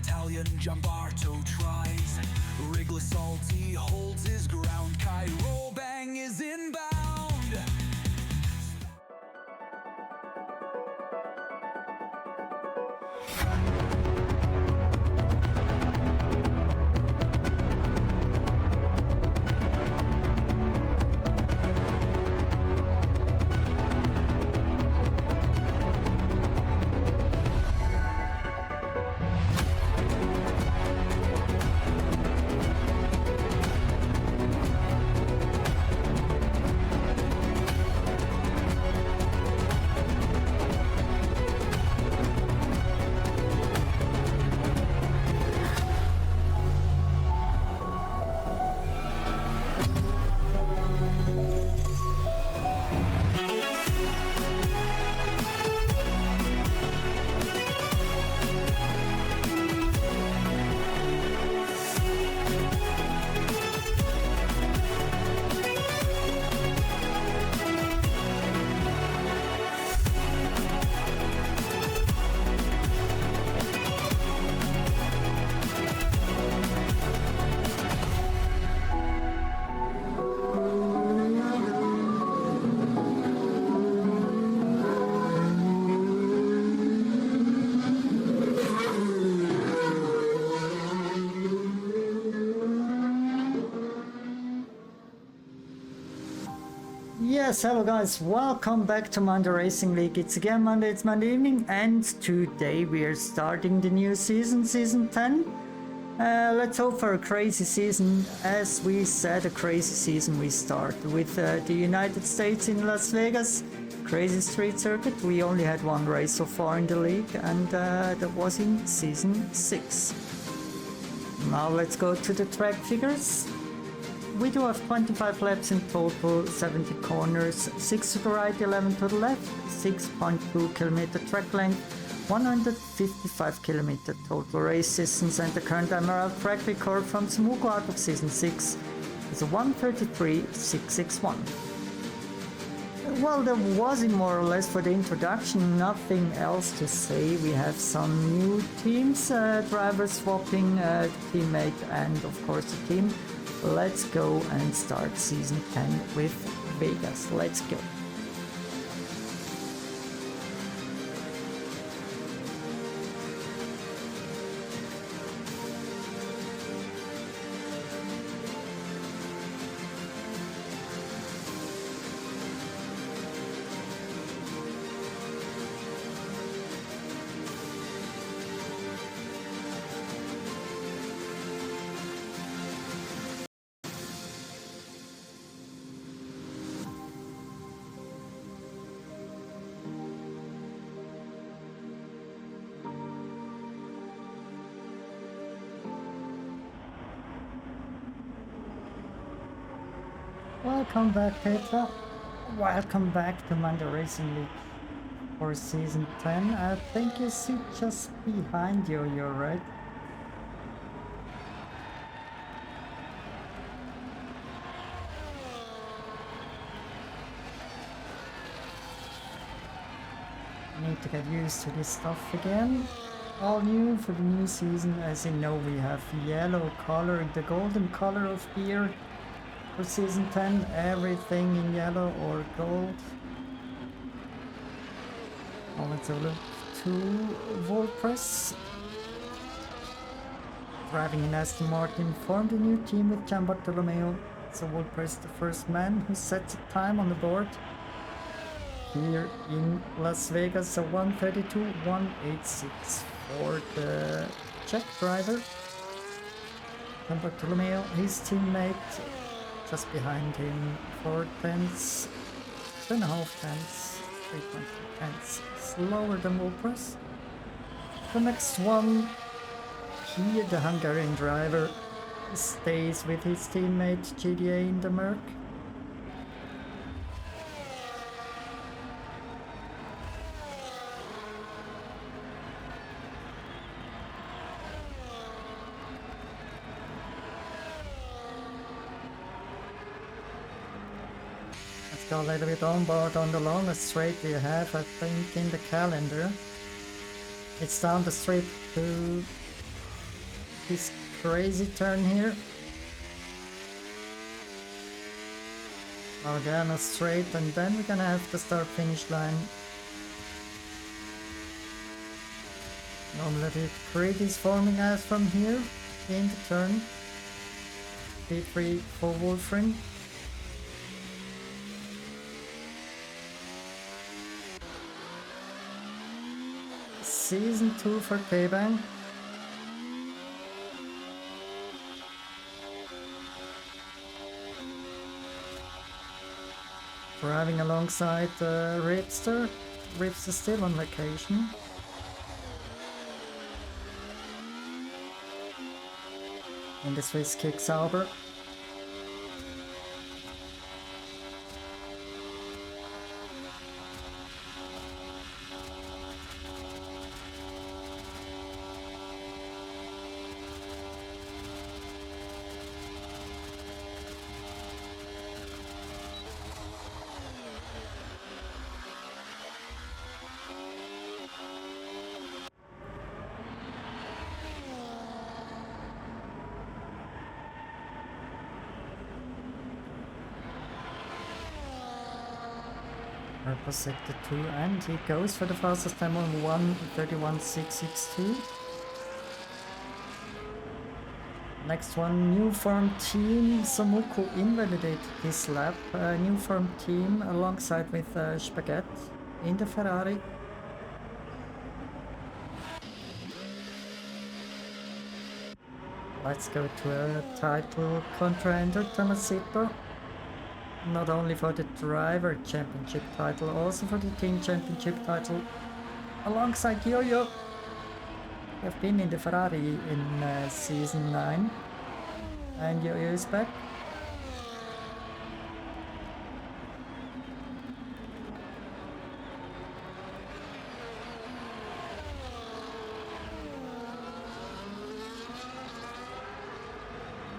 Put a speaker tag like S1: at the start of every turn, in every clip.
S1: Italian Giambarto tries. Wrigley Salty holds his ground. Cairo Bang is inbound.
S2: Yes, hello guys, welcome back to Monday Racing League. It's again Monday, it's Monday evening, and today we are starting the new season, season 10. Let's hope for a crazy season. As we said, a crazy season. We start with the United States in Las Vegas, crazy street circuit. We only had one race so far in the league, and that was in season 6. Now let's go to the track figures. We do have 25 laps in total, 70 corners, 6 to the right, 11 to the left, 6.2 kilometer track length, 155 kilometer total race distance, and the current Emerald track record from Temuco out of season 6 is a 1:33.661. Well, that was it more or less for the introduction, nothing else to say. We have some new teams, drivers swapping, teammate and of course the team. Let's go and start season 10 with Vegas. Let's go. Welcome back, Petra. Welcome back to Monday Racing League for season 10. I think you see just behind you, you're right. Need to get used to this stuff again. All new for the new season. As you know, we have yellow color, the golden color of beer. For season 10, everything in yellow or gold. Now let's have a look to WordPress. Driving in Aston Martin, formed a new team with Gian Bartolomeo. So WordPress, the first man who sets a time on the board. Here in Las Vegas, so 1:32.186 for the Czech driver. Gian Bartolomeo, his teammate, just behind him, 4 tenths, 2.5 tenths, 3.2 tenths, slower than WordPress. The next one, here the Hungarian driver stays with his teammate GDA in the Merc. Go a little bit on board on the longest straight you have, I think, in the calendar. It's down the straight to this crazy turn here. Oh, down a straight, and then we're gonna have the start finish line. Normally the grid is forming out from here in the turn. P3 for Wolfrin. Season 2 for K-Bang. Driving alongside Ripster. Ripster still on vacation. And the Swiss kick Sauber. Purple sector 2, and he goes for the fastest time on 1:31.662. Next one, new farm team. Samuku invalidated his lap. New farm team alongside with Spaghetti in the Ferrari. Let's go to a title contender, Tomasito. Not only for the driver championship title, also for the team championship title. Alongside Yo-Yo. We have been in the Ferrari in season 9. And Yo-Yo is back.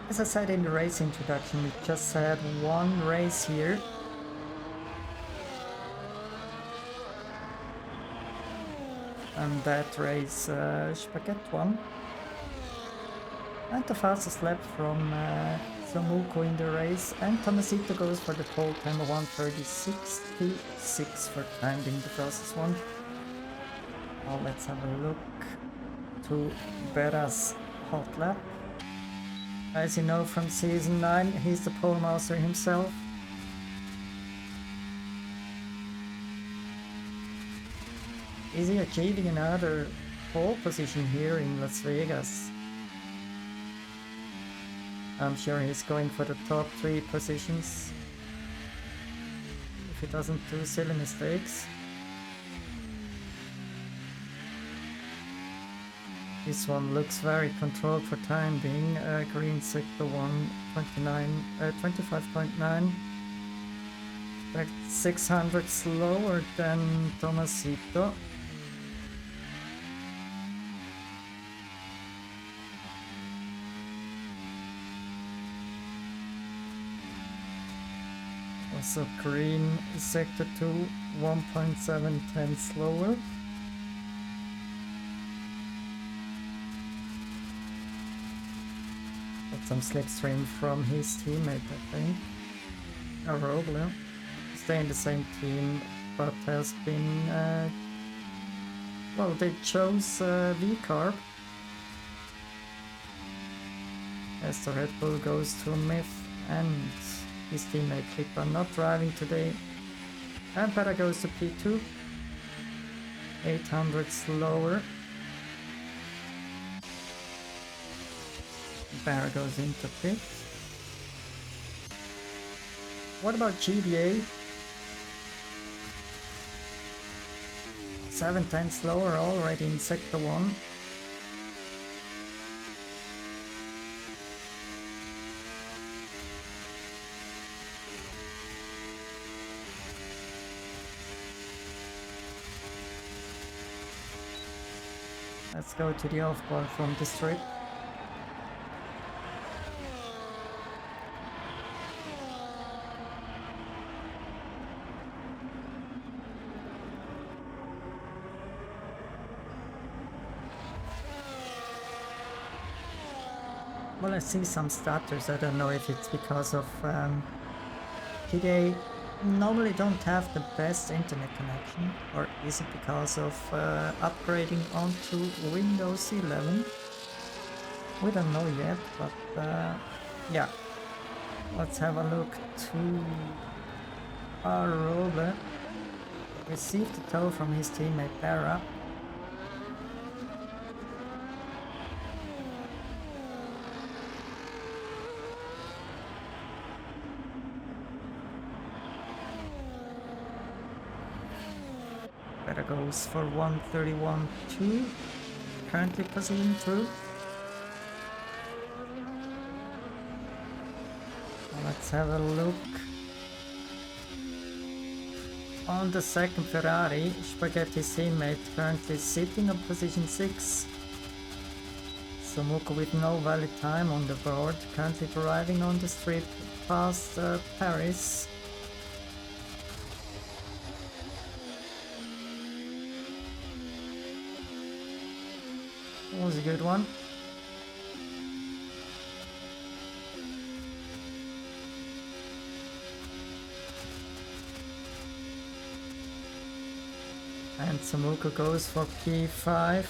S2: As I said in the race introduction, we just had one race here. And that race Spaghetti won. And the fastest lap from Samuko in the race. And Tomasito goes for the pole time of 1:30.66 for time being the fastest one. Now let's have a look to Bera's hot lap. As you know from season 9, he's the pole master himself. Is he achieving another pole position here in Las Vegas? I'm sure he's going for the top 3 positions. If he doesn't do silly mistakes. This one looks very controlled for time being. Green sector 1, 25.9. Back 600 slower than Tomasito. Also green sector 2, 1.710 slower. Some slipstream from his teammate, I think. Robler. Stay in the same team, but has been... well, they chose V-Carb. As the Red Bull goes to Myth, and his teammate Clipper not driving today. And Pera goes to P2. 800 slower. Barra goes into pit. What about GDA? 7 slower already in sector 1. Let's go to the off-bar from the strip. Well, I see some stutters. I don't know if it's because of they normally don't have the best internet connection, or is it because of upgrading onto Windows 11? We don't know yet, but yeah. Let's have a look to our rover. Received a tow from his teammate Para. Para goes for 131.2. Currently position through. Let's have a look on the second Ferrari. Spaghetti's teammate currently sitting on position 6. Somuko with no valid time on the board, currently driving on the strip past Paris. That was a good one. And Samuka goes for P5.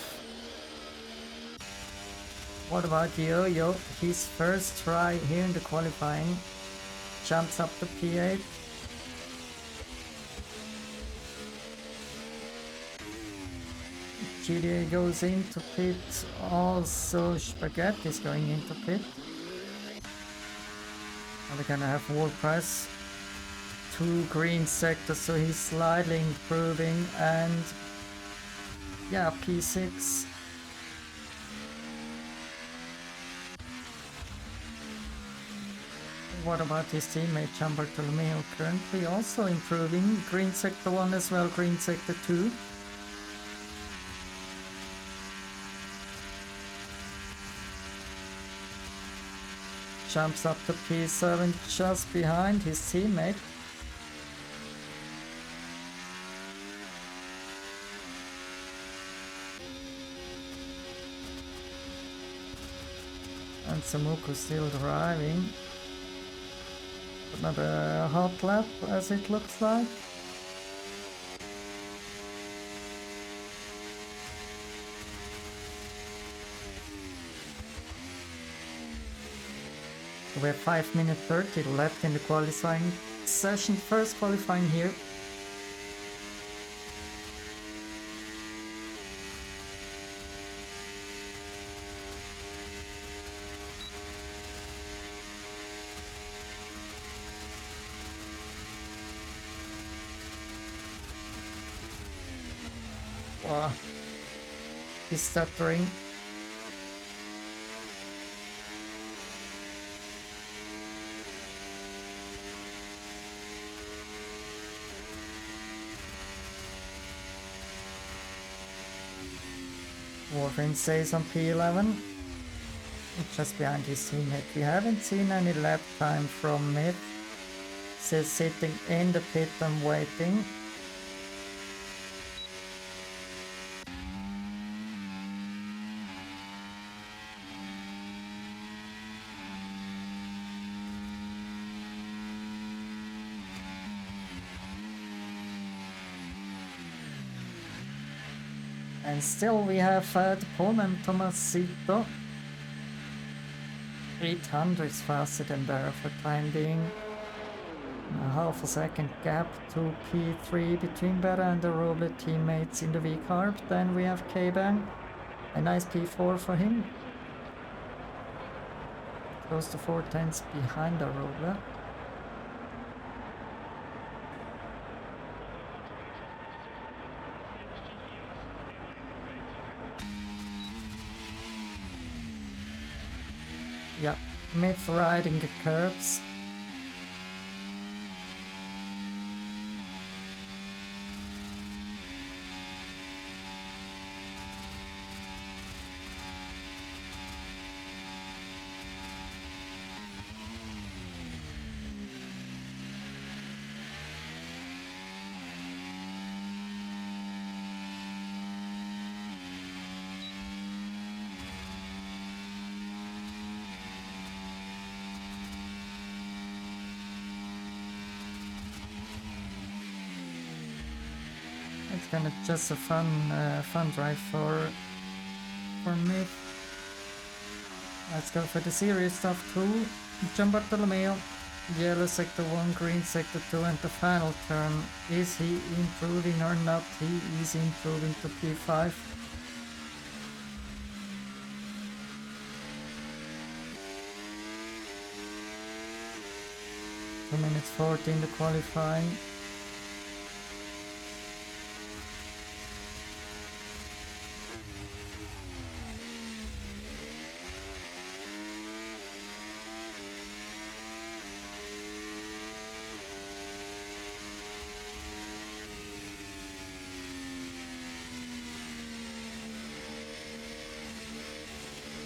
S2: What about Yo-Yo? His first try here in the qualifying. Jumps up to P8. GDA goes into pit. Also Spaghetti is going into pit. And we're gonna have wall press. 2 green sectors, so he's slightly improving, and yeah, P6. What about his teammate Gian Bartolomeo? Currently also improving. Green sector 1 as well, green sector 2. Jumps up to P7 just behind his teammate. And Samuko still driving. But not a hot lap as it looks like. We have 5 minutes 30 left in the qualifying session. First qualifying here. Wow. He's stuttering. Wolverine stays on P11, just behind his teammate. We haven't seen any lap time from mid. He's sitting in the pit and waiting. And still we have the Pullman Tomasito. 800 faster than Barra for time being. A half a second gap to P3 between Barra and the Roble teammates in the V-Carb. Then we have K-Bang. A nice P4 for him. Close to 4 tenths behind the Roble. Yeah, myth riding the curves. It's gonna just a fun drive for me. Let's go for the serious stuff too. Gian Bartolomeo, yellow sector 1, green sector 2, and the final turn. Is he improving or not? He is improving to P5. Two minutes 14 to qualifying.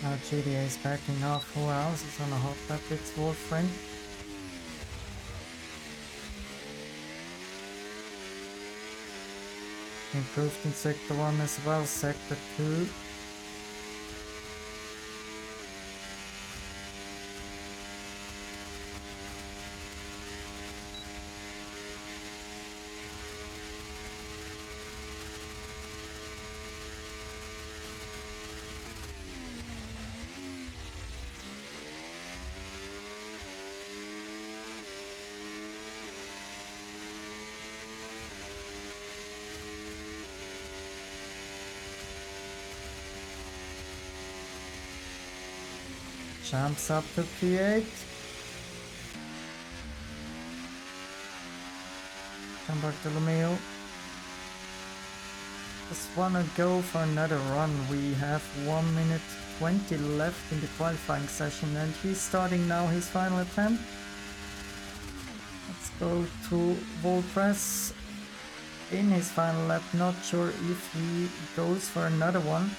S2: Now GDA is backing off. Who else is on a hot lap? It's Wolfram. Improved in sector 1 as well, sector 2. Jumps up to P8. Gian Bartolomeo. Just wanna go for another run. We have 1 minute 20 left in the qualifying session and he's starting now his final attempt. Let's go to Volpress in his final lap. Not sure if he goes for another one.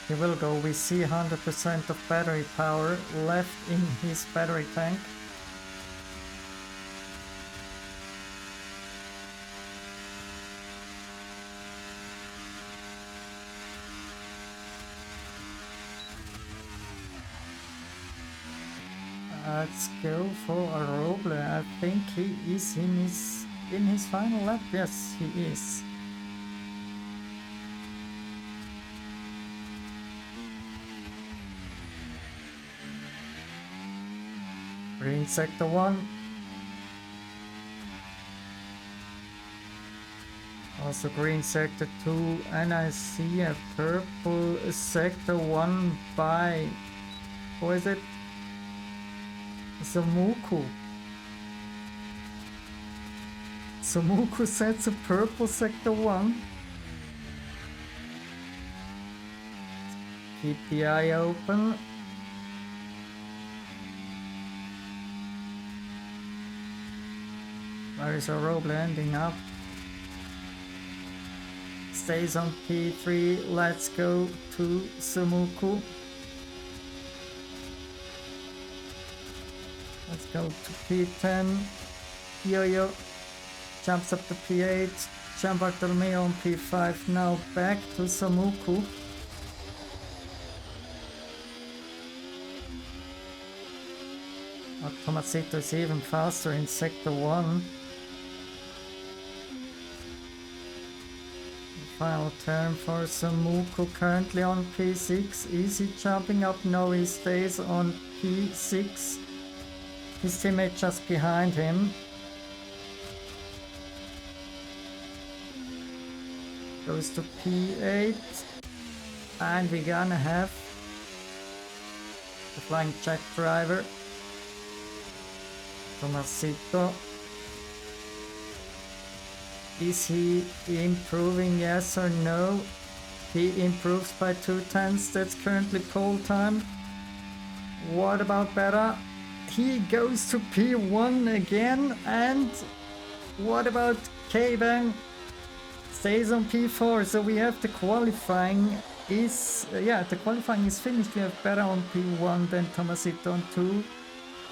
S2: He will go. We see 100% of battery power left in his battery tank. Let's go for a Roble. I think he is in his final lap. Yes, he is. Green sector 1. Also green sector 2, and I see a purple sector 1 by, who is it? Samuku. Samuku sets a purple sector 1. Keep the eye open. Where is our Roble ending up? Stays on P3. Let's go to Samuku. Let's go to P10. Yo-Yo jumps up to P8. Gian Bartolomeo on P5. Now back to Samuku. Tomasito is even faster in sector 1. Final turn for Samuku, currently on P6. Is he jumping up? No, he stays on P6. His teammate just behind him. Goes to P8. And we're gonna have the flying check driver. Tomasito. Is he improving, yes or no? He improves by 2/10. That's currently pole time. What about Beta? He goes to P1 again. And what about K-Bang? Stays on P4. So we have the qualifying is, the qualifying is finished. We have Beta on P1, then Tomasito on 2.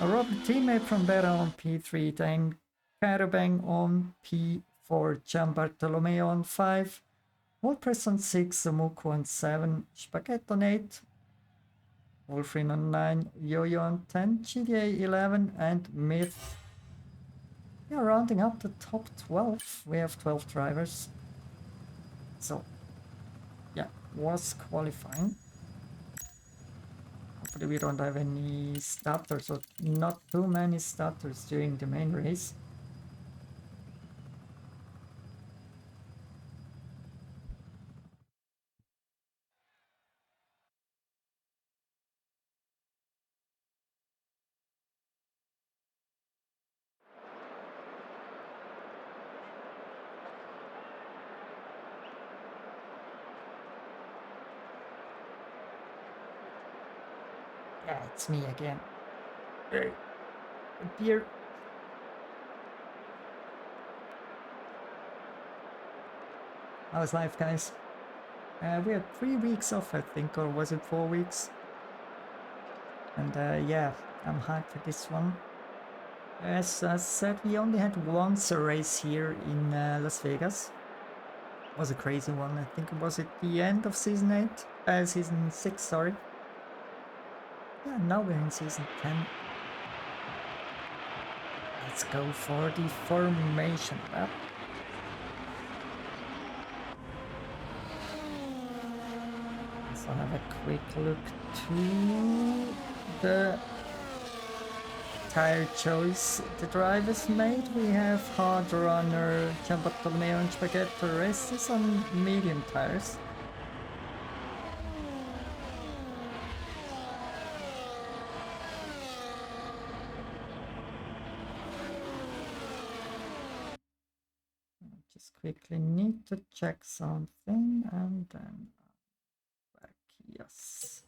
S2: A Robert teammate from Beta on P3, then Karabang on P4, Gian Bartolomeo on 5, Wolpress on 6, Samuku on 7, Spaghetti on 8, Wolfrin on 9, Yo-Yo on 10, GDA 11, and Myth Yeah, rounding up the top 12. We have 12 drivers. So, yeah, was qualifying. Hopefully we don't have any stutters, or not too many stutters during the main race. Yeah, it's me again. Hey, a beer. How's life, guys? We had 3 weeks off, I think, or was it 4 weeks? And yeah, I'm hyped for this one. As I said, we only had once a race here in Las Vegas. It was a crazy one. I think it was at the end of season 6, sorry. Yeah, now we're in season 10. Let's go for the formation lap. Let's have a quick look to the tire choice the drivers made. We have hard runner Gianbartolomeo and Spaghetti Restis on medium tires. Just quickly need to check something and then back. Yes.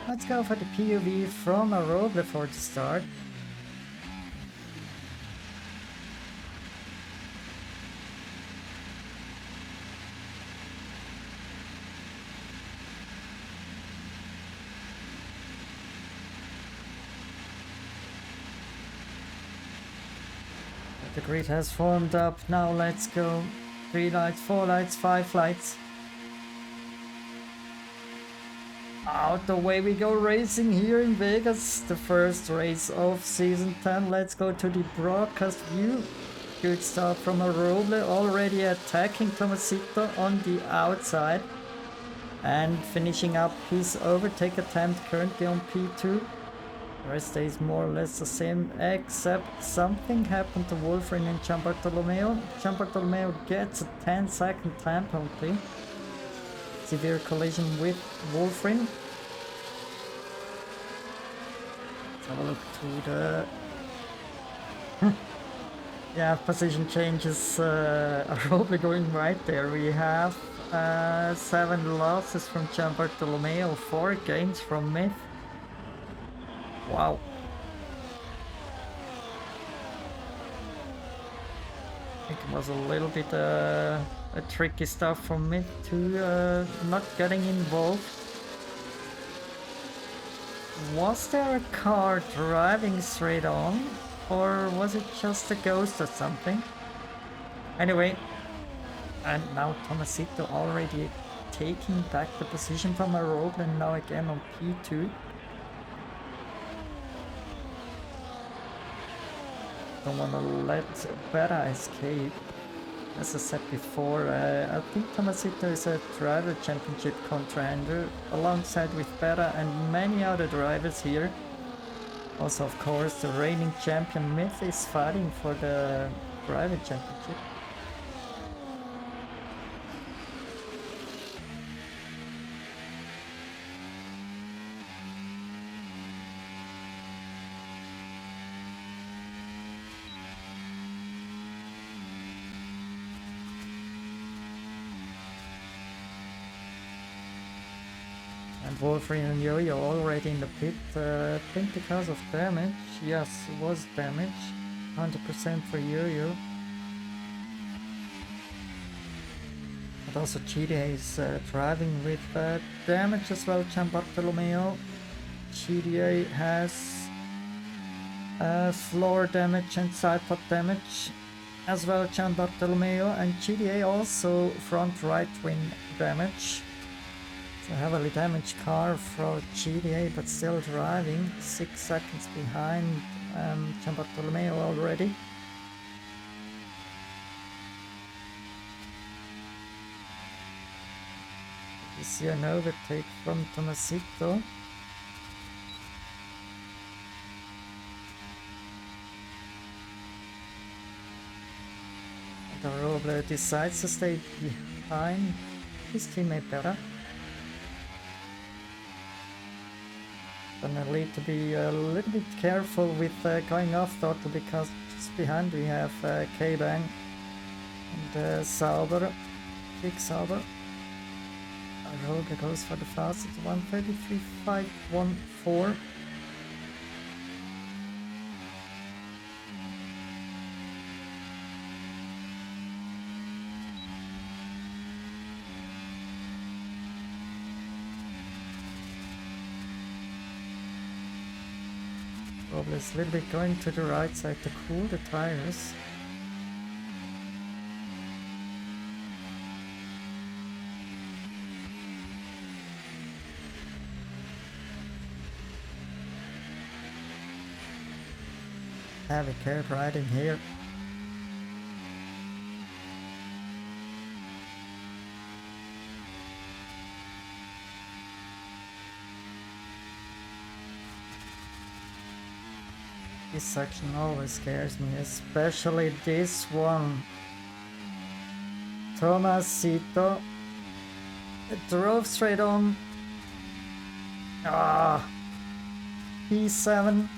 S2: Let's go for the POV from a road before the start. The grid has formed up. Now let's go. 3 lights, 4 lights, 5 lights. Out the way we go, racing here in Vegas. The first race of season 10. Let's go to the broadcast view. Good start from Aroble, already attacking Tomasito on the outside. And finishing up his overtake attempt, currently on P2. The rest stays more or less the same, except something happened to Wolfrin and Gianbartolomeo. Gianbartolomeo gets a 10-second time penalty. Severe collision with Wolfrin. Let's have a look to the... yeah, position changes are probably going right there. We have 7 losses from Gianbartolomeo, 4 gains from Myth. Wow. I think it was a little bit a tricky stuff from Myth to not getting involved. Was there a car driving straight on, or was it just a ghost or something? Anyway, and now Tomasito already taking back the position from a road, and now again on P2. Don't want to let Beta escape. As I said before, I think Tomasito is a driver championship contender alongside with Berra and many other drivers here. Also, of course, the reigning champion Myth is fighting for the driver championship. And Wolverine and Yo-Yo already in the pit, I think because of damage. Yes, it was damage. 100% for Yo-Yo. But also GDA is driving with damage as well, Gian Bartolomeo. GDA has floor damage and side pod damage as well, Gian Bartolomeo. And GDA also front right wing damage. A heavily damaged car for GDA, but still driving 6 seconds behind Gian Bartolomeo already. You see an overtake from Tomasito. The Roble decides to stay behind his teammate Berra. Gonna need to be a little bit careful with going off throttle, because just behind we have K-Bang and Sauber, Big Sauber. Rogue goes for the fastest, 1:33.514. Probably a little bit going to the right side to cool the tires. Heavy curve riding here. This section always scares me, especially this one. Tomasito drove straight on. P7.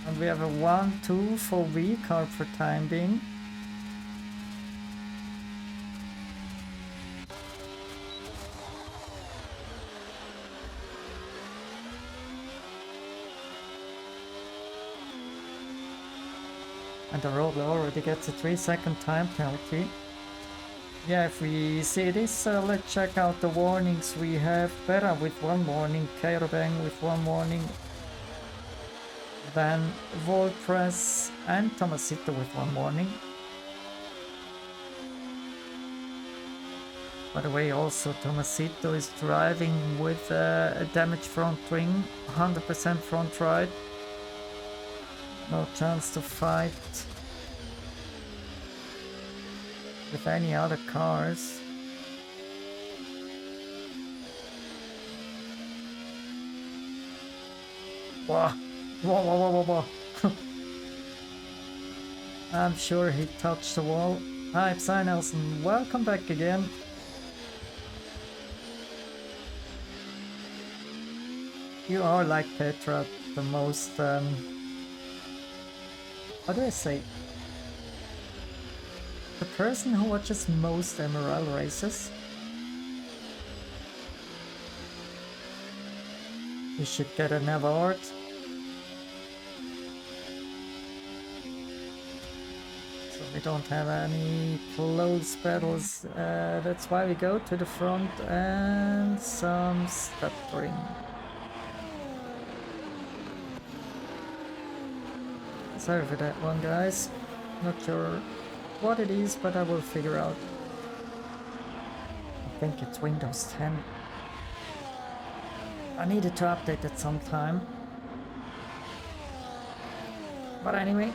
S2: And we have a 1-2 for V car for time being. And the Roble already gets a 3-second time penalty. Yeah, if we see this, let's check out the warnings. We have Berra with 1 warning, Kairobang with 1 warning, then Volpress and Tomasito with 1 warning. By the way, also Tomasito is driving with a damaged front wing, 100% front right. No chance to fight with any other cars. Whoa, whoa, whoa, whoa, whoa, whoa. I'm sure he touched the wall. Hi, Psy Nelson, welcome back again. You are like Petra, the most how do I say? The person who watches most MRL races. You should get an award. So we don't have any close battles. That's why we go to the front and some stuttering. Sorry for that one, guys. Not sure what it is, but I will figure out. I think it's Windows 10. I needed to update it sometime. But anyway.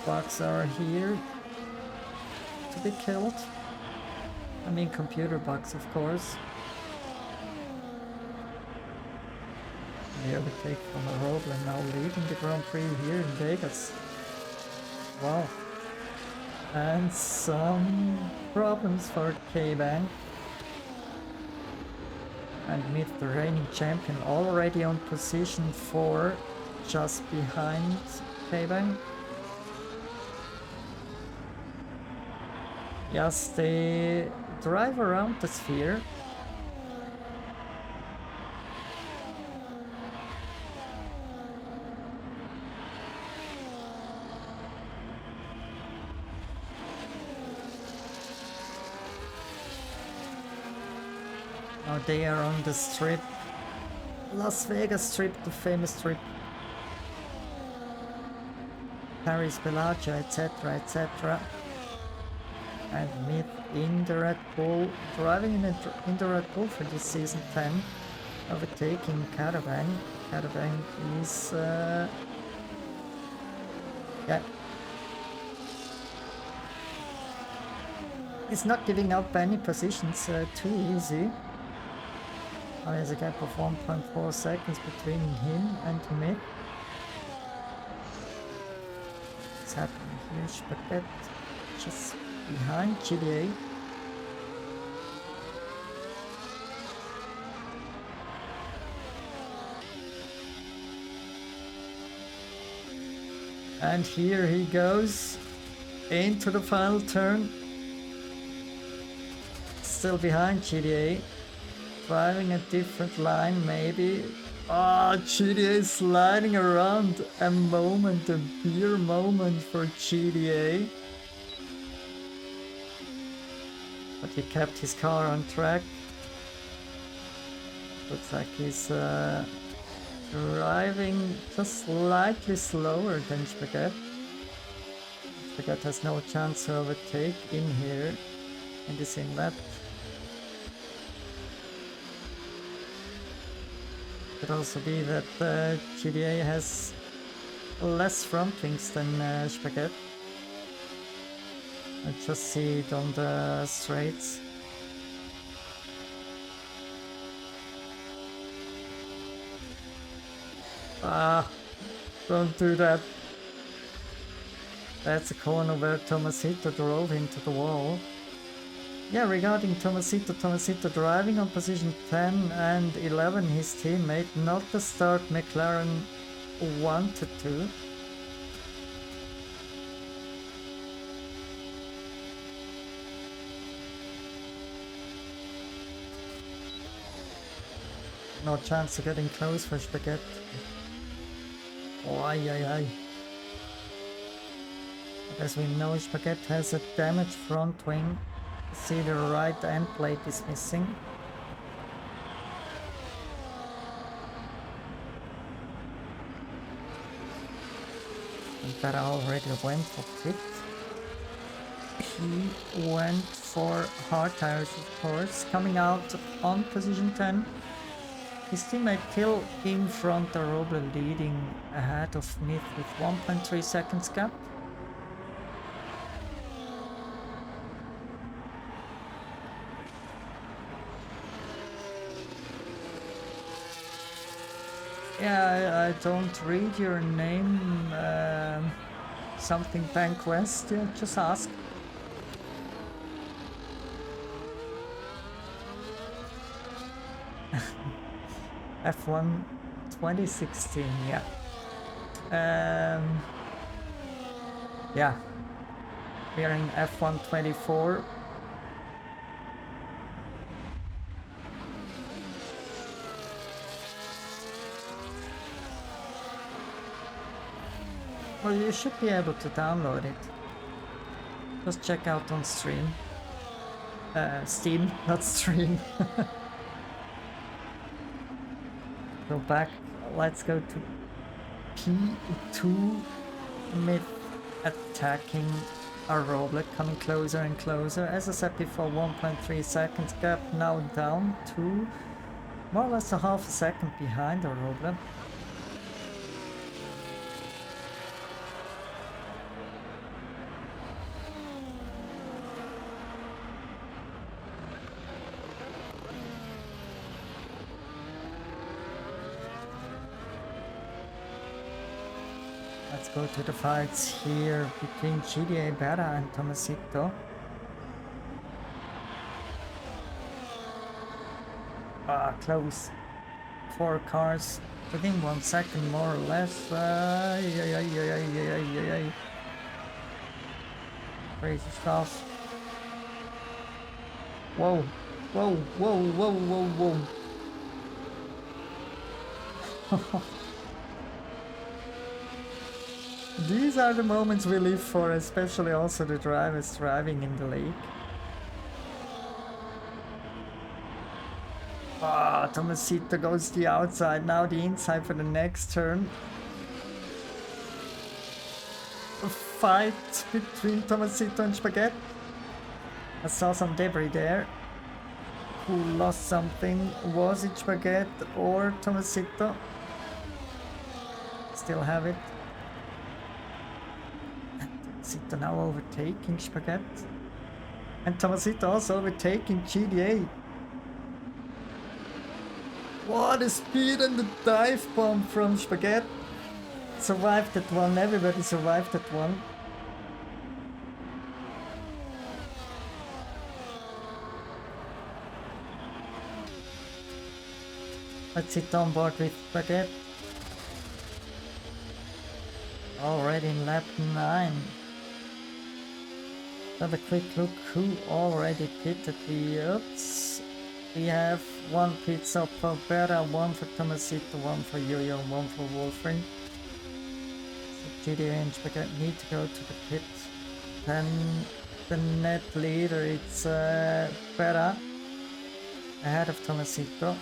S2: bugs are here to be killed. I mean computer bugs, of course. The overtake from Robles now leading the Grand Prix here in Vegas. Wow. And some problems for K-Bang. And meet the reigning champion already on position 4, just behind K-Bang. Yes, they drive around the sphere. Now they are on the strip. Las Vegas Strip, the famous strip. Paris, Bellagio, etc., etc. And meet in the Red Bull, driving in the Red Bull for this season 10, overtaking Caravan. Caravan is, yeah. He's not giving up any positions too easy. There's a gap of 1.4 seconds between him and mid. What's happening here? Spaghetti just behind GDA. And here he goes into the final turn. Still behind GDA. Driving a different line, maybe. Ah, GDA sliding around. A moment, a beer moment for GDA. But he kept his car on track. Looks like he's driving just slightly slower than Spaghetti. Spaghetti has no chance to overtake in here in this inlet. Could also be that GDA has less front wings than Spaghetti. I just see it on the straights. Ah, don't do that. That's a corner where Tomasito drove into the wall. Yeah, regarding Tomasito driving on position 10 and 11, his teammate, not the start McLaren wanted to. No chance of getting close for Spaghetti. Oh, ay, ay, ay. But as we know, Spaghetti has a damaged front wing. See, the right end plate is missing. And that already went for pit. He went for hard tires, of course, coming out on position 10. His teammate Kill in front, the Robles leading ahead of Smith with 1.3 seconds gap. Yeah, I don't read your name. Something Bank West. Yeah, just ask. F1 2016. Yeah. Yeah. We are in F1 24. Well, you should be able to download it. Just check out on stream. Steam, not stream. Go back. Let's go to P2 mid attacking our Robles, coming closer and closer. As I said before, 1.3 seconds gap, now down to more or less a half a second behind our Robles. go to the fights here between GDA Berra and Tomasito. Close. 4 cars within 1 second more or less. Crazy stuff. Whoa, whoa, whoa, whoa, whoa, whoa. These are the moments we live for, especially also the drivers driving in the lake. Tomasito goes the outside, now the inside for the next turn. A fight between Tomasito and Spaghetti. I saw some debris there. Who lost something? Was it Spaghetti or Tomasito? Still have it. Tomasito now overtaking Spaghetti. And Tomasito also overtaking GDA. What a speed and the dive bomb from Spaghetti. Survived that one, everybody survived that one. Let's sit on board with Spaghetti. Already in lap 9. Have a quick look who already pitted the oops. We have 1 pit stop for Berra, 1 for Tomasito, 1 for Yo-Yo, 1 for Wolfring. So GDA and Spaghetti need to go to the pit. Then the net leader, it's Berra ahead of Tomasito.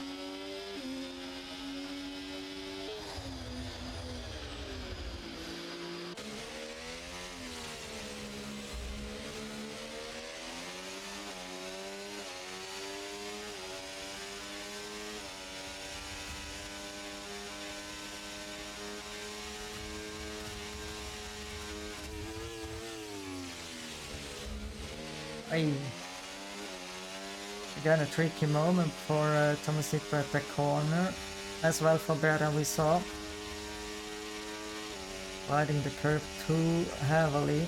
S2: Again, a tricky moment for Tomasito at the corner. As well for Berra, we saw. Riding the curve too heavily.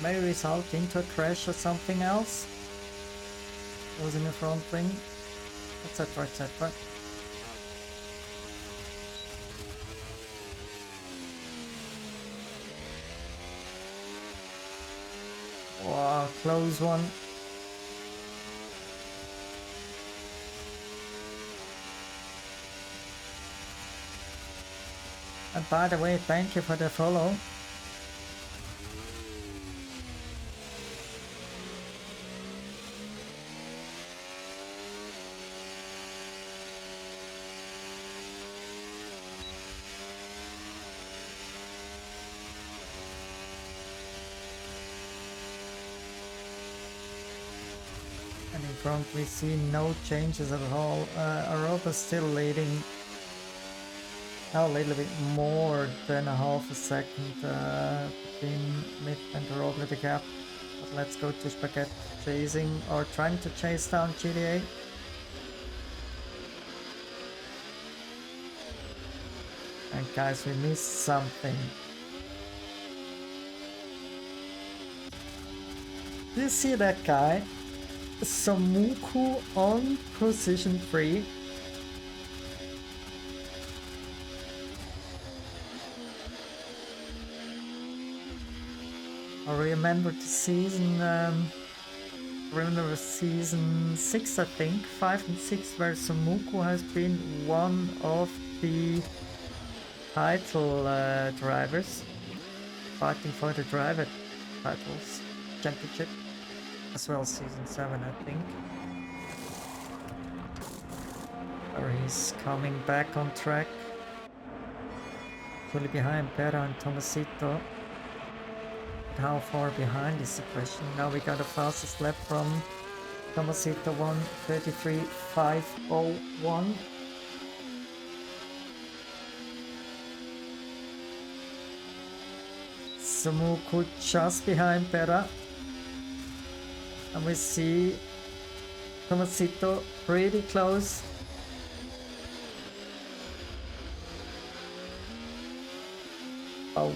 S2: May result into a crash or something else. Losing the front wing. Etc, etc. Wow, close one. And by the way, thank you for the follow. And in front we see no changes at all. Aroba still leading. Now a little bit more than a half a second between mid and Aroba the gap. But let's go to Spaghetti chasing or trying to chase down GDA. And guys, we missed something. Do you see that guy? Samuku on position 3. I remember the season, season 6 I think, 5 and 6, where Samuku has been one of the title drivers, fighting for the driver titles, championship, as well as season 7 I think. Where he's coming back on track, fully behind Berra and Tomasito. How far behind is the question. Now we got the fastest lap from Tomasito, 1:33.501. Samuku just behind Berra. And we see Tomasito pretty close. Oh,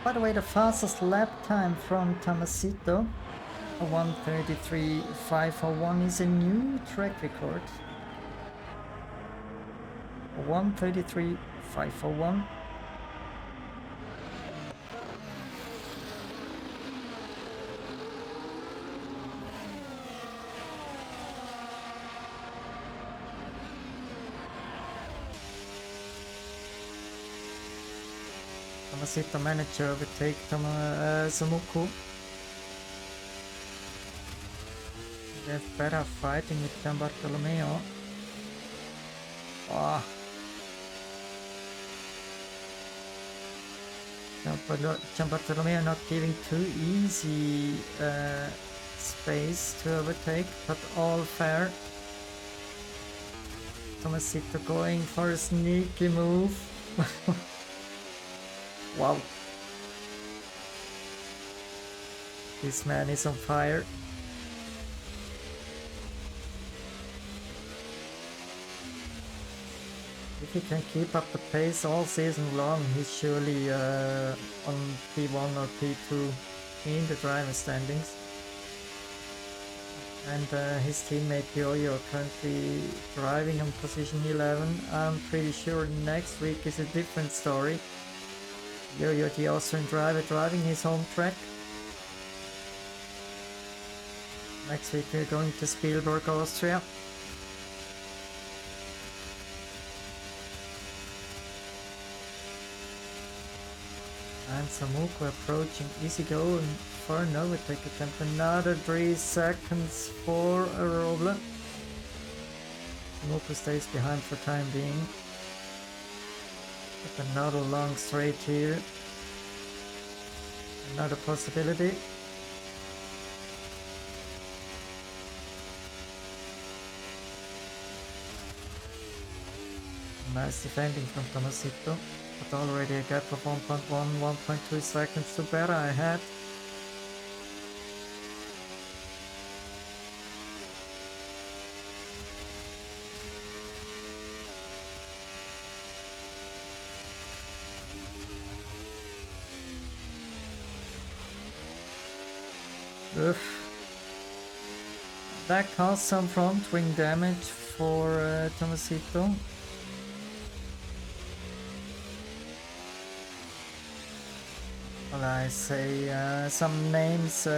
S2: By the way, the fastest lap time from Tomasito, 1:33.501, is a new track record. 1:33.501. Tomasito managed to overtake Samuku. They have better fighting with Gian Bartolomeo. Oh. Gian Bartolomeo not giving too easy space to overtake, but all fair. Tomasito going for a sneaky move. Wow. This man is on fire. If he can keep up the pace all season long, he's surely on P1 or P2 in the driver standings. And his teammate Yo-Yo currently driving on position 11. I'm pretty sure next week is a different story. Yo-Yo, the Austrian driver, driving his home track. Next week we're going to Spielberg, Austria. And Samuku approaching. Easy going for an overtake attempt. Another 3 seconds for a Roble. Samuku stays behind for time being. But another long straight here. Another possibility. Nice defending from Tomasito. But already a gap of 1.1, 1.2 seconds to better ahead. That caused some front wing damage for Tomasito. Well, I say some names,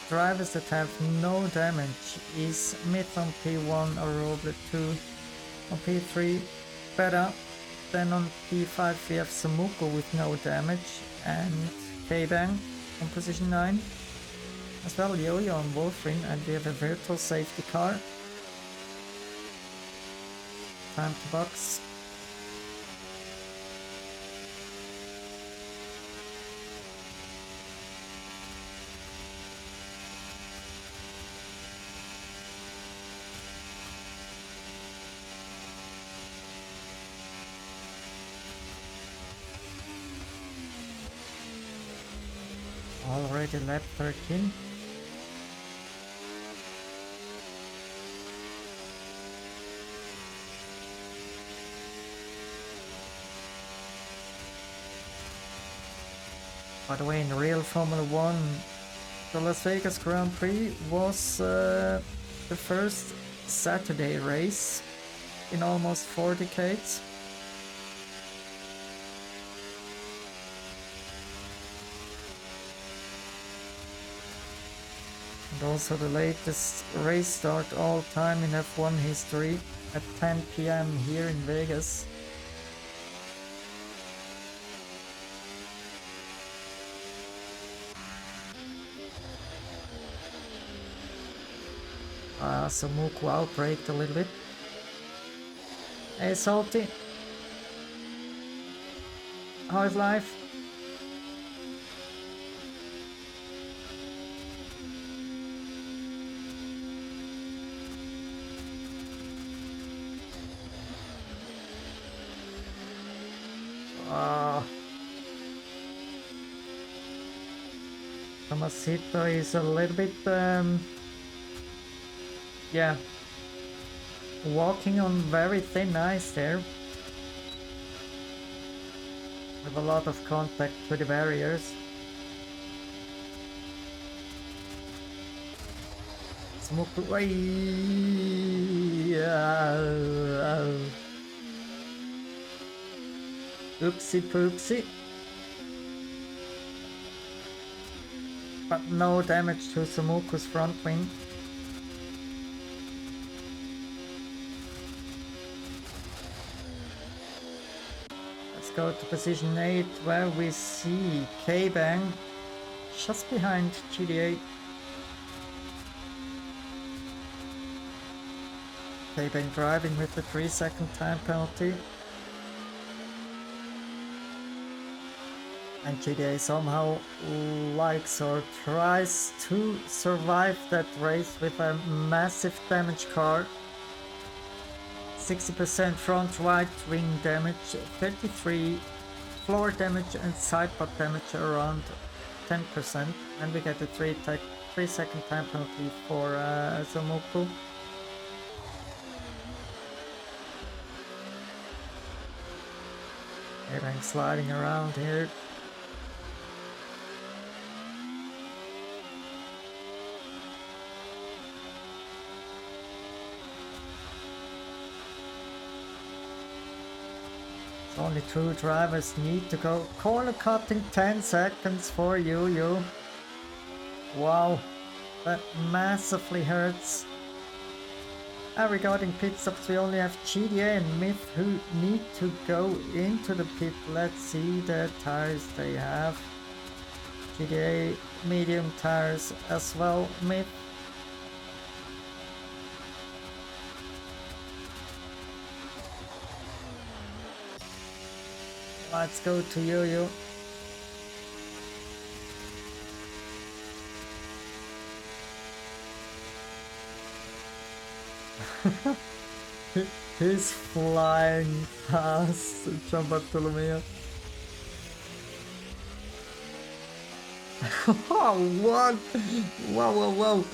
S2: drivers that have no damage is Smith on P1 or Roble 2 on P3. Better than on P5 we have Samuku with no damage and K-Bang on position 9. As well Yo-Yo on Wolfrin, and we have a virtual safety car. Time to box. Already lap 13. By the way, in real Formula 1, the Las Vegas Grand Prix was the first Saturday race in almost 4 decades. And also the latest race start all time in F1 history at 10 PM here in Vegas. Samuku outbraked a little bit. Hey Salty, how is life? Ah, Tomasito is a little bit, yeah, walking on very thin ice there. With a lot of contact to the barriers. Smoke away. Oopsie poopsie. But no damage to Sumuku's front wing. Let's go to position 8 where we see K-Bang just behind GDA. K-Bang driving with the 3-second time penalty. And GDA somehow likes or tries to survive that race with a massive damage car. 60% front right wing damage, 33 floor damage and side pod damage around 10%. And we get a 3-second time penalty for Zomuku. K-Bang sliding around here. Only 2 drivers need to go. Corner cutting 10 seconds for Yu. Wow, that massively hurts. And regarding pit stops, we only have GDA and Myth who need to go into the pit. Let's see the tires they have. GDA medium tires as well. Myth. Let's go to Yu. He's flying past Gian Bartolomeo. Oh, what? Wow.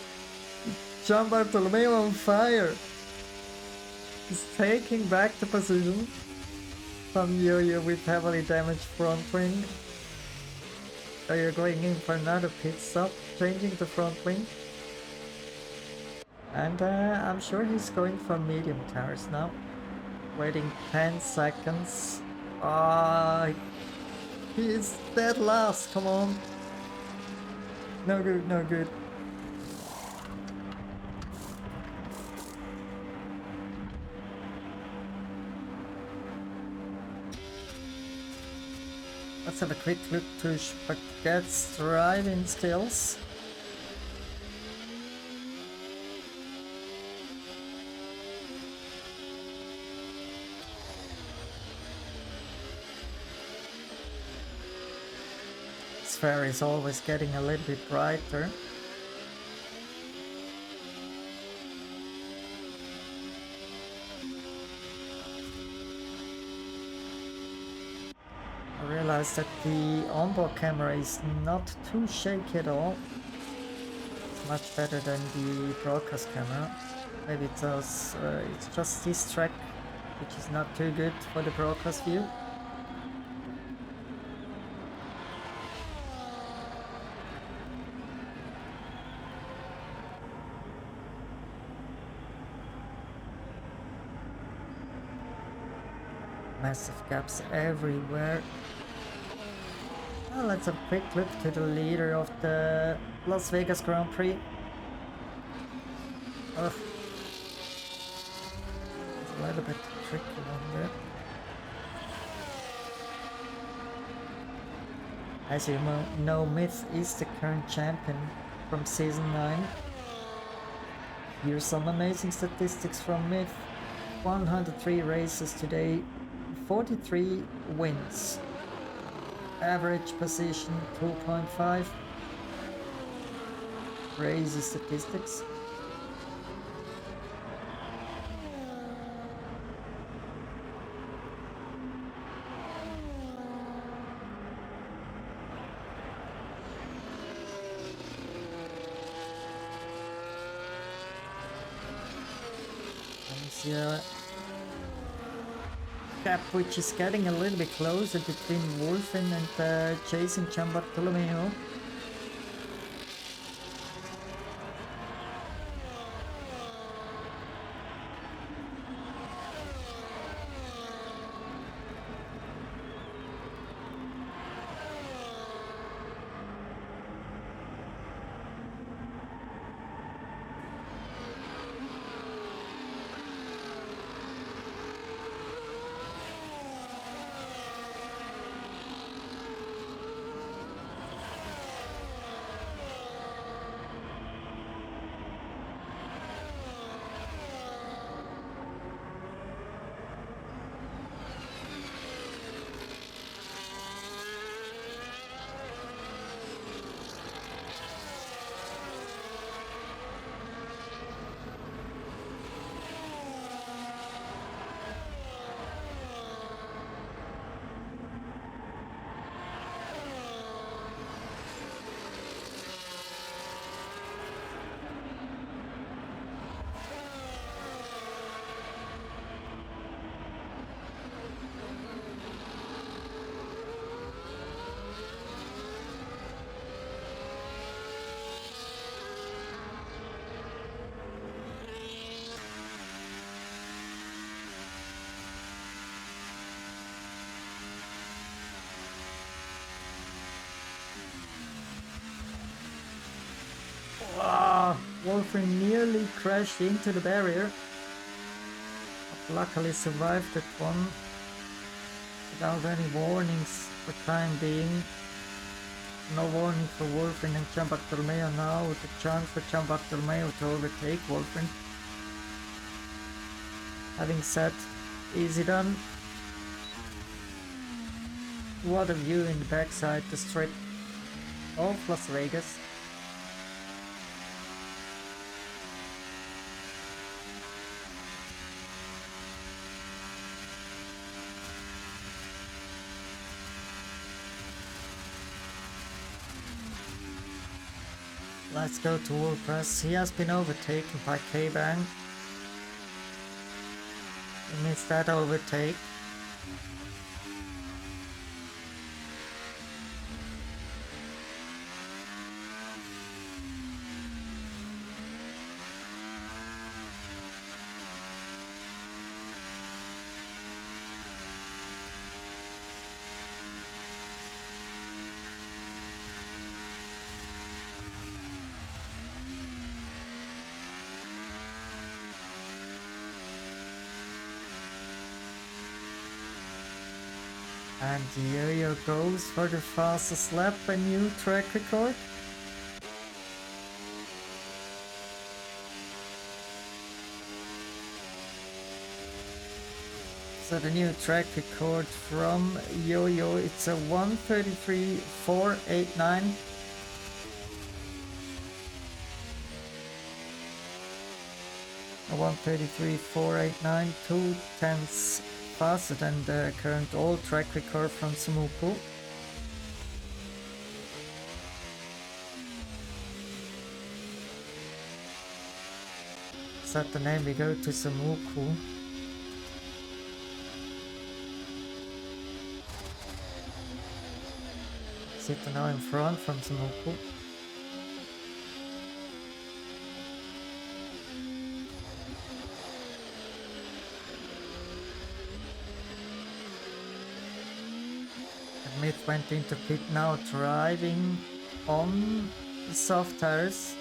S2: Gian Bartolomeo on fire. He's taking back the position from Yu with heavily damaged front wing. So you're going in for another pit stop, changing the front wing. And I'm sure he's going for medium tires now. Waiting 10 seconds. He is dead last, come on. No good. Let's have a quick look to Spaghetti's driving skills. Sphere is always getting a little bit brighter. I realized that the onboard camera is not too shaky at all. It's much better than the broadcast camera. Maybe it's just this track which is not too good for the broadcast view. Massive gaps everywhere. Well, let's have a quick look to the leader of the Las Vegas Grand Prix. Ugh. It's a little bit tricky one there. As you know, Myth is the current champion from Season 9. Here's some amazing statistics from Myth. 103 races today, 43 wins. Average position 2.5. Crazy statistics. the gap which is getting a little bit closer between Wolfen and chasing Gian Bartolomeo. Wow, Wolfen nearly crashed into the barrier, but luckily survived that one without any warnings for the time being. No warning for Wolfen and Gian Bartolomeo now, with a chance for Gian Bartolomeo to overtake Wolfen. Having said, easy done. What a view in the backside, the strip of Las Vegas. Let's go to WordPress. He has been overtaken by K-Bang. He missed that overtake. And Yo-Yo goes for the fastest lap, a new track record. So the new track record from Yo-Yo, it's a 1:33.489. A 1:33.489, 2/10 faster than the current all track record from Sumuku. Is that the name? We go to Sumuku. Sit now in front from Sumuku. Mid went into pit now, driving on the soft tires.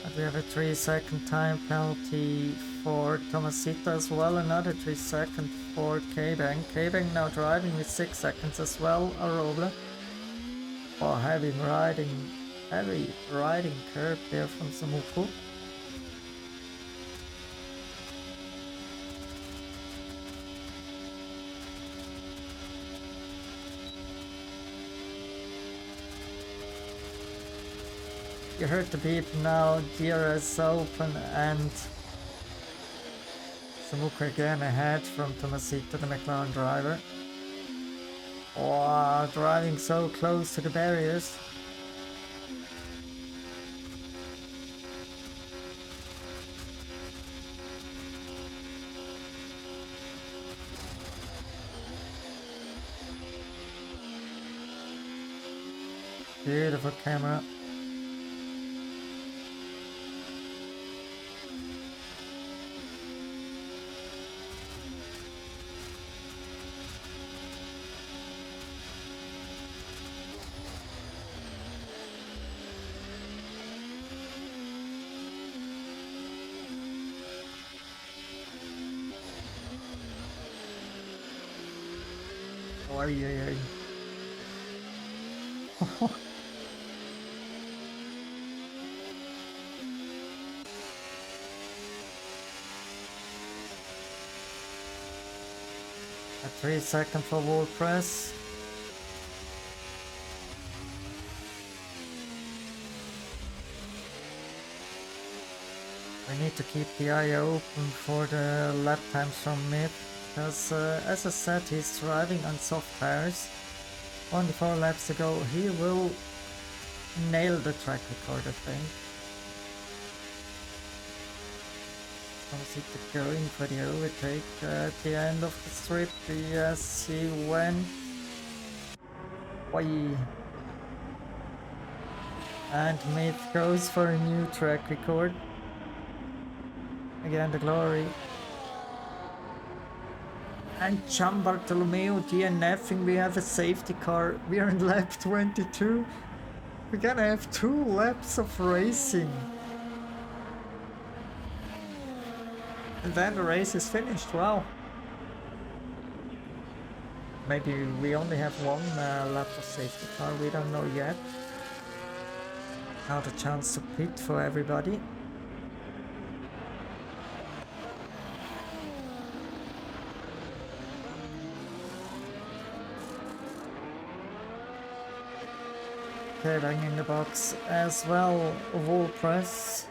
S2: And we have a 3-second time penalty for Tomasita as well, another 3 seconds for K-Bang. K-Bang now driving with 6 seconds as well, Arola. Oh, heavy riding curve there from Sumuku. You heard the beep now, DRS open and Sumuku again ahead from Tomasita, the McLaren driver. Oh, driving so close to the barriers. Beautiful camera. Oh, yeah. A 3 second for wall press. We need to keep the eye open for the lap times from mid, because as I said, he's driving on soft tires. Only 4 laps to go. He will nail the track record, I think. How's it going for the overtake at the end of the strip? Yes, he went. Why? And Myth goes for a new track record. Again, the glory. And Gian Bartolomeo DNFing. We have a safety car. We are in lap 22. We're gonna have 2 laps of racing. And then the race is finished. Wow. Maybe we only have 1 lap of safety car. We don't know yet. Now the chance to pit for everybody. Kevin in the box as well. Wall press.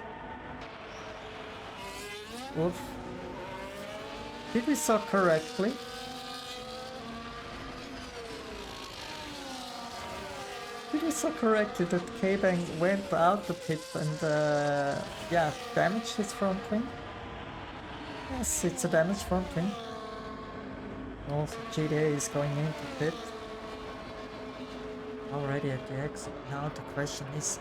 S2: Woof. Did we saw correctly? Did we saw correctly that K-Bang went out the pit and yeah, damaged his front wing? Yes, it's a damaged front wing. Also GTA is going into pit. Already at the exit. Now the question is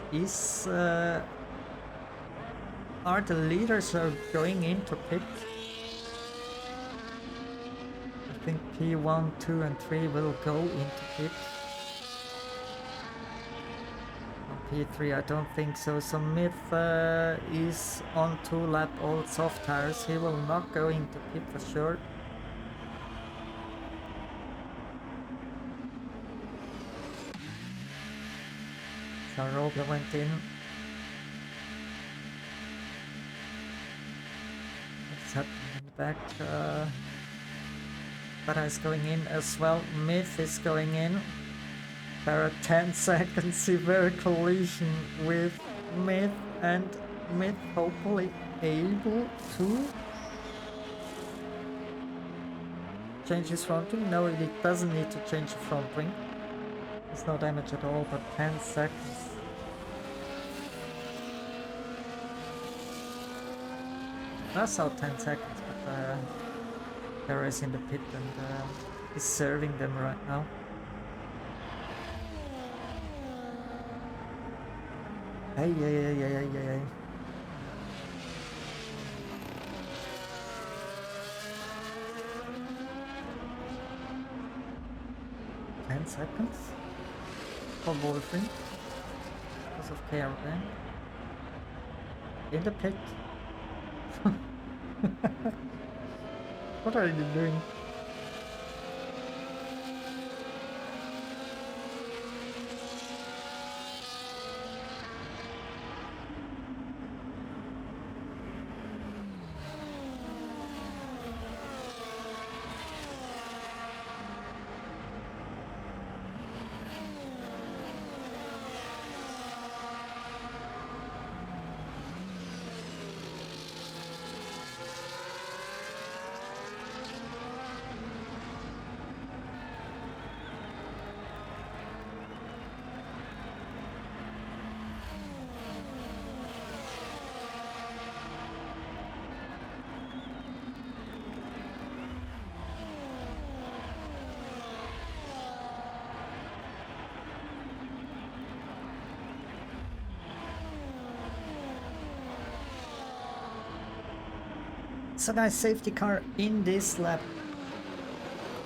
S2: are the leaders going into pit? I think P1, 2 and 3 will go into pit. On P3 I don't think so. So Myth is on 2 lap old soft tires. He will not go into pit for sure. Robler went in. What's happening in the back? Bada is going in as well. Myth is going in. There are 10 seconds. Severe collision with Myth, and Myth hopefully able to change his front wing. No, it doesn't need to change the front wing. It's no damage at all, but 10 seconds. That's out 10 seconds, but Perez in the pit and is serving them right now. Hey. 10 seconds for Wolfing because of Caravan in the pit. What are you doing? That's a nice safety car in this lap.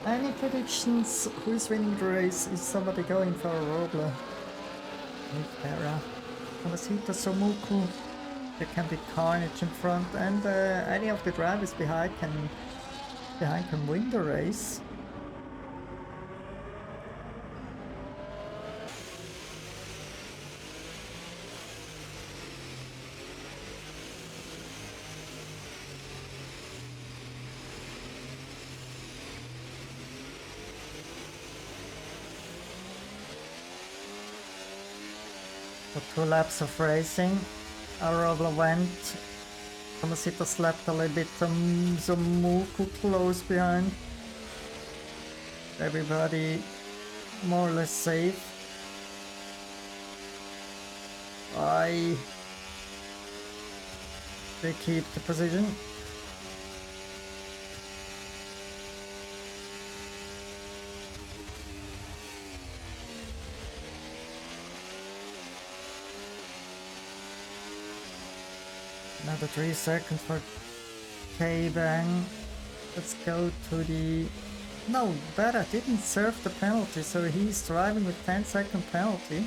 S2: Any predictions? Who's winning the race? Is somebody going for a Robler? With Vera. Kamasita, Somuku. There can be carnage in front, and any of the drivers behind can win the race. For 2 laps of racing, Arobla went. Kamasita slapped a little bit, Somuku close behind. Everybody more or less safe. They keep the position. Another 3 seconds for K-Bang. Let's go to the... No, Beta didn't serve the penalty, so he's driving with 10-second penalty.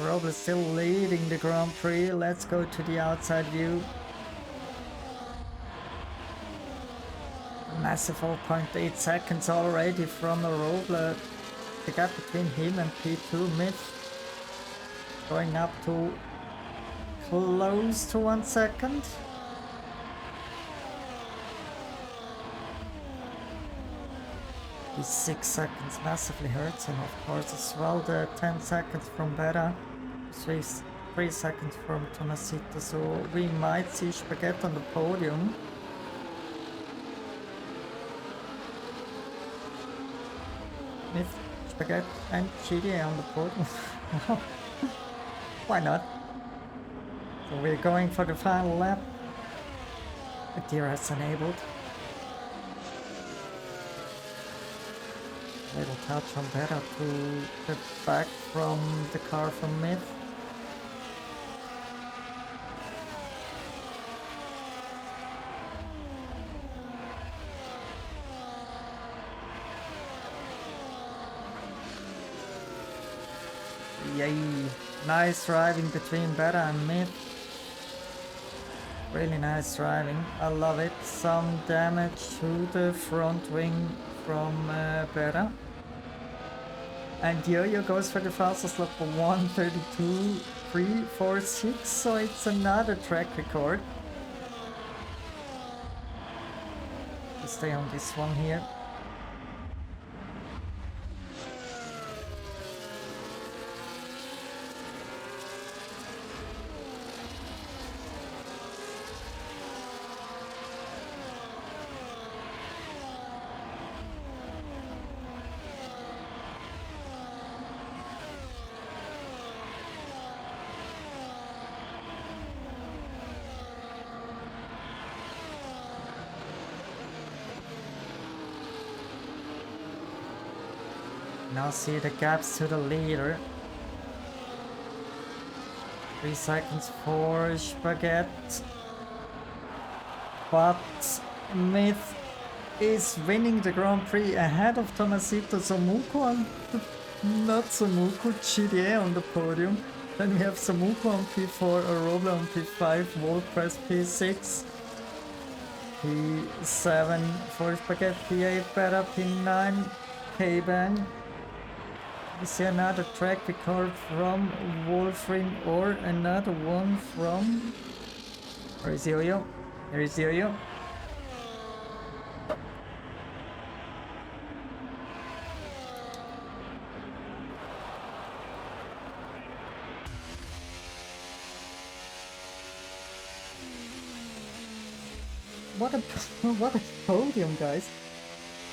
S2: Robles still leading the Grand Prix. Let's go to the outside view. A massive 4.8 seconds already from Robles. The gap between him and P2 Myth going up to close to 1 second. These 6 seconds massively hurts him, of course, as well. The 10 seconds from Beta, 3 seconds from Tomasito, so we might see Spaghetti on the podium. With Spaghetti and Chidi on the podium. Why not? So we're going for the final lap. DRS enabled. Little touch on Beta to get back from the car from Myth. Yay! Nice driving between Beta and Myth. Really nice driving. I love it. Some damage to the front wing from Beta. And Yo-Yo goes for the fastest lap of 1:32.346, so it's another track record. Let's stay on this one here. Now see the gaps to the leader. 3 seconds for Spaghetti. But Myth is winning the Grand Prix ahead of Tomasito. Somuku and not Somuku, Chidie on the podium. Then we have Somuku on P4, Arobla on P5, Wolpress P6, P7 for Spaghetti, P8, Beta, P9, K-Bang. We see another track record from Wolfrin or another one from... Where is Yo-Yo? There is Yo-Yo. What a what a podium, guys!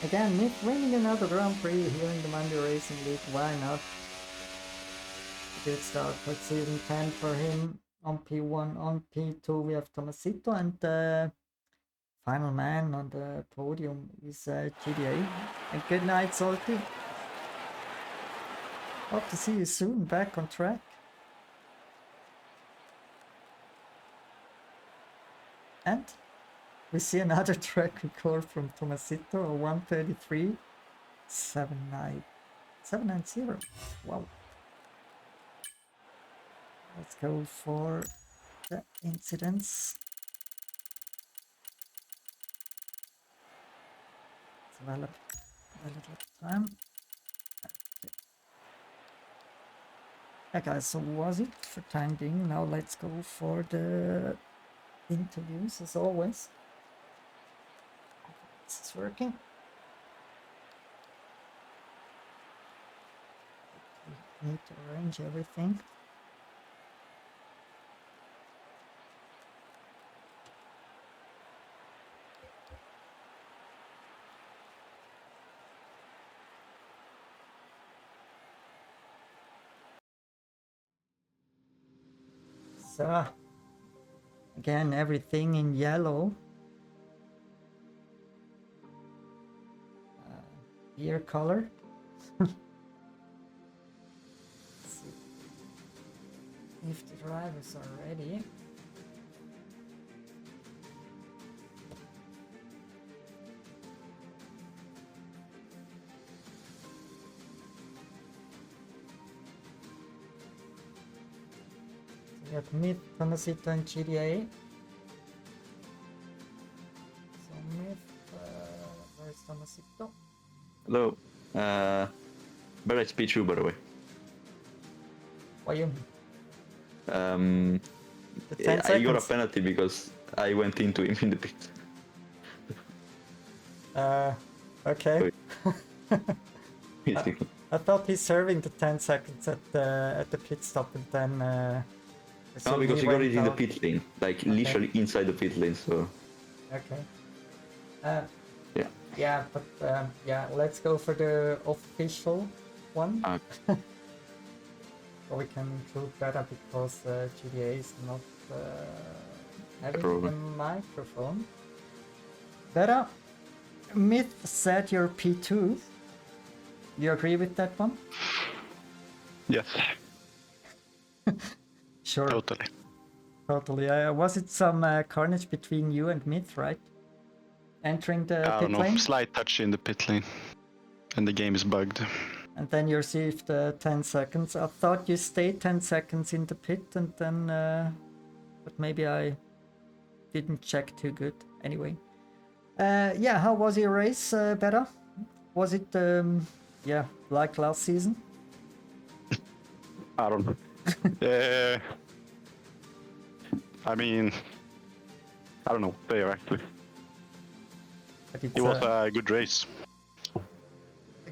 S2: Again, Nick winning another Grand Prix here in the Monday Racing League. Why not? Good start for season 10 for him. On P1, on P2 we have Tomasito, and the final man on the podium is GDA. And good night, Salty. Hope to see you soon back on track. And we see another track record from Tomasito, a 1:33, 790. Wow. Let's go for the incidents. Develop a little time. Okay. Yeah, guys, so was it for time being? Now let's go for the interviews as always. This is working. We need to arrange everything. So, again, everything in yellow. Ear color. Let's see if the drivers are ready. We have Myth, Tomasito, and GDA. So Myth, where's Tomasito?
S3: Hello. Better speech you, by the way.
S2: What you mean? The 10
S3: I got a
S2: seconds.
S3: penalty because I went into him in the pit.
S2: Okay.
S3: Basically.
S2: I thought he's serving the 10 seconds at the pit stop and then.
S3: No, because he got it in the
S2: out.
S3: pit lane, like literally inside the pit lane. So.
S2: Okay.
S3: Yeah.
S2: Yeah, but yeah, let's go for the official one. Or we can include better because GDA is not having a microphone. Better. Myth said you're P2. You agree with that one?
S4: Yes.
S2: Sure.
S4: Totally.
S2: Totally. Was it some carnage between you and Myth, right? Entering the
S4: I
S2: pit
S4: don't know.
S2: lane?
S4: Slight touch in the pit lane. And the game is bugged.
S2: And then you received 10 seconds. I thought you stayed 10 seconds in the pit and then... but maybe I didn't check too good. Anyway. Yeah, how was your race, Better? Was it, yeah, like last season?
S4: I don't know. I mean, I don't know. Fair, actually.
S2: But it's
S4: It was a good race.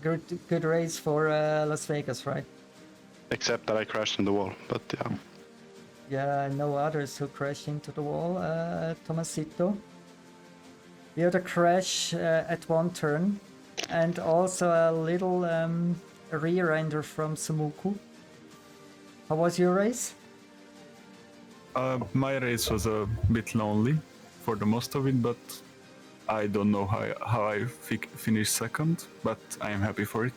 S2: a good race for Las Vegas, right?
S4: Except that I crashed in the wall. But yeah.
S2: Yeah, no others who crashed into the wall. Tomasito. We had a crash at one turn. And also a little rear-ender from Sumuku. How was your race?
S5: My race was a bit lonely for the most of it, but I don't know how I finished second, but I am happy for it.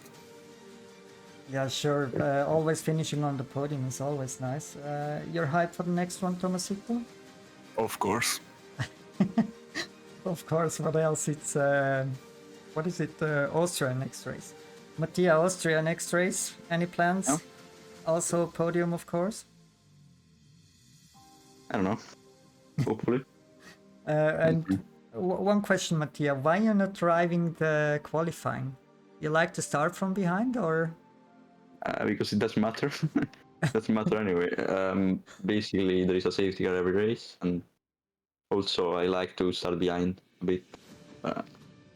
S2: Yeah, sure. Always finishing on the podium is always nice. You're hyped for the next one, Tomasito?
S5: Of course.
S2: Of course. What else? It's what is it? Austria next race. Mattia, Austria next race. Any plans?
S3: No.
S2: Also podium, of course.
S3: I don't know. Hopefully.
S2: And one question, Mattia. Why you're not driving the qualifying? You like to start from behind, or?
S3: Because it doesn't matter. Doesn't matter anyway. Basically, there is a safety car every race, and also I like to start behind a bit.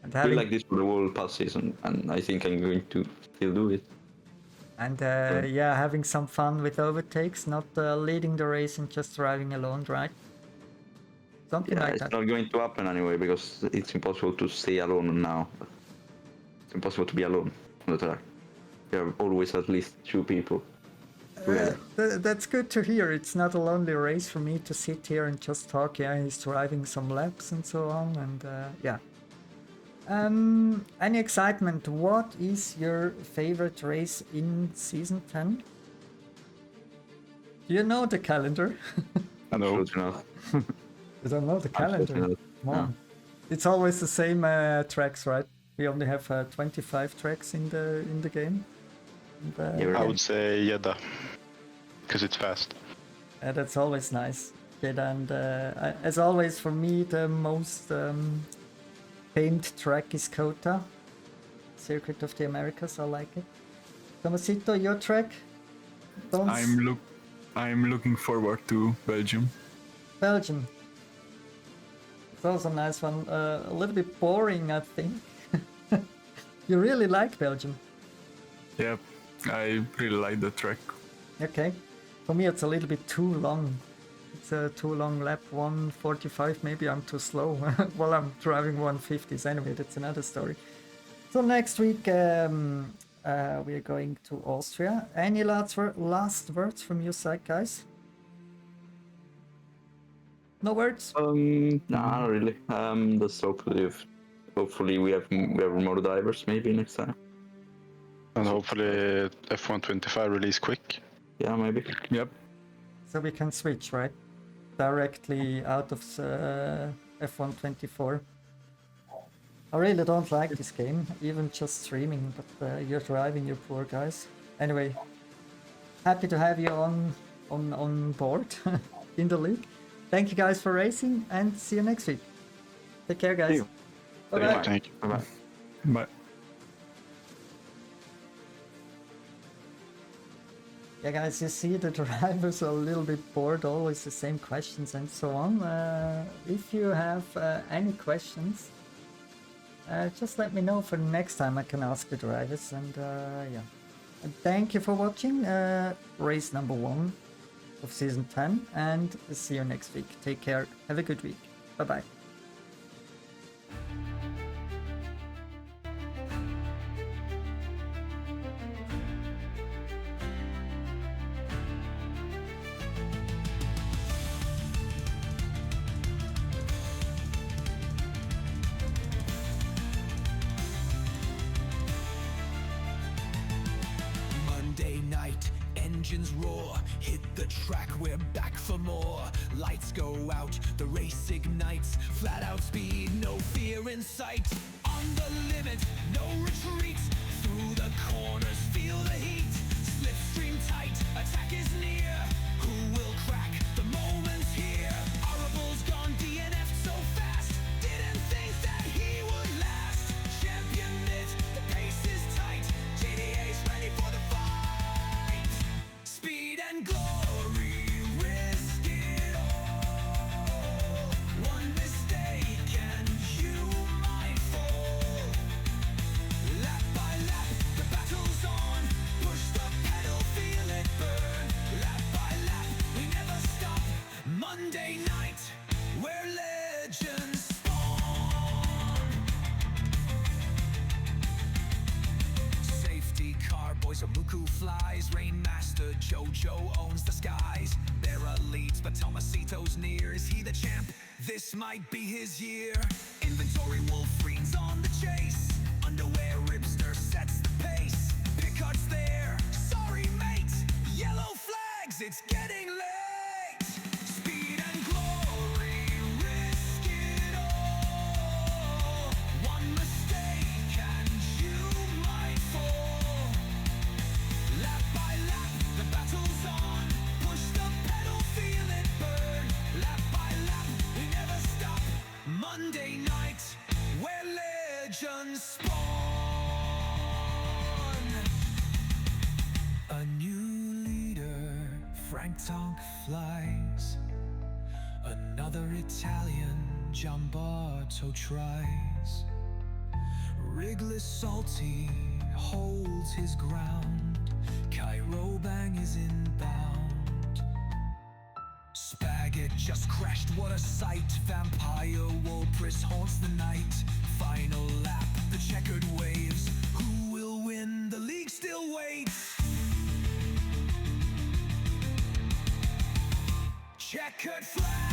S2: And
S3: I feel like this for the whole past season, and I think I'm going to still do it.
S2: And yeah, having some fun with overtakes, not leading the race and just driving alone, right? Something
S3: Yeah,
S2: like
S3: it's
S2: that.
S3: not going to happen anyway because it's impossible to stay alone now. It's impossible to be alone on the track. There are always at least two people together.
S2: That's good to hear. It's not a lonely race for me to sit here and just talk. Yeah, he's driving some laps and so on, and yeah. Any excitement? What is your favorite race in season 10? Do you know the calendar?
S4: I know.
S3: Close enough.
S2: I don't know the calendar.
S3: Unfortunately,
S2: Come on. It's always the same tracks, right? We only have 25 tracks in the game. And,
S3: Yeah, we're
S4: I
S3: right.
S4: would say Jeddah, because it's fast.
S2: that's always nice. And as always, for me, the most famed track is Kota, Circuit of the Americas. I like it. Tomasito, your track? Don't
S5: I'm looking forward to Belgium.
S2: Belgium. It's also a nice one. A little bit boring, I think. You really like Belgium.
S5: Yep, I really like the track.
S2: Okay. For me, it's a little bit too long. It's a too long lap, 145. Maybe I'm too slow while I'm driving 150s. Anyway, that's another story. So next week, we are going to Austria. Any last words from your side, guys? No words?
S3: Nah, not really. Just hopefully we have more drivers maybe next time.
S4: And hopefully F125 release quick.
S3: Yeah, maybe.
S5: Yep.
S2: So we can switch, right? Directly out of F124. I really don't like this game, even just streaming, but you're driving, you poor guys. Anyway, happy to have you on board in the league. Thank you guys for racing, and see you next week. Take care, guys.
S3: See you.
S2: Bye-bye.
S4: Thank you.
S3: Bye-bye.
S5: Bye.
S2: Yeah, guys, you see the drivers are a little bit bored, always the same questions and so on. If you have any questions, just let me know for next time I can ask the drivers. And yeah, and thank you for watching race number 1 of season 10, and see you next week. Take care, have a good week. Bye bye.
S1: Monday night, engines roar, hit the track, we're back for more. Lights go out, the race ignites, flat out speed, no fear in sight. On the limit, no retreat, through the corners, feel the heat. Slipstream tight, attack is near, who will crack, the moment's here. Horrible's gone, DNF so fast, didn't think that he would last. Champion it, the pace is tight, GDA's ready for the fight. Speed and glory, risk it all. One mistake and you might fall. Lap by lap, the battle's on. Push the pedal, feel it burn. Lap by lap, we never stop. Monday night, where legends spawn. Safety car, boys, Muku flies. Rainmaster Jojo owns the skies. There are leads, but Tomasito's near. Is he the champ? This might be his year. Inventory Wolfrine's on the chase. Underwear Ribster sets the pace. Picard's there. Sorry, mate. Yellow flags, it's getting late. Speed and glory, risk it all. One mistake and you might fall. Lap by lap, the battle's on. Push the pedal, feel it burn. Lap by lap, we never stop. Monday night, where legends spawn. A new leader, Frank Tonk flies. Another Italian, Giambarto tries. Wrigless Salty holds his ground. Cairo Bang is inbound. Spaggett just crashed, what a sight. Vampire Wolpris haunts the night. Final lap, the checkered waves. Who will win? The league still waits. Checkered flag.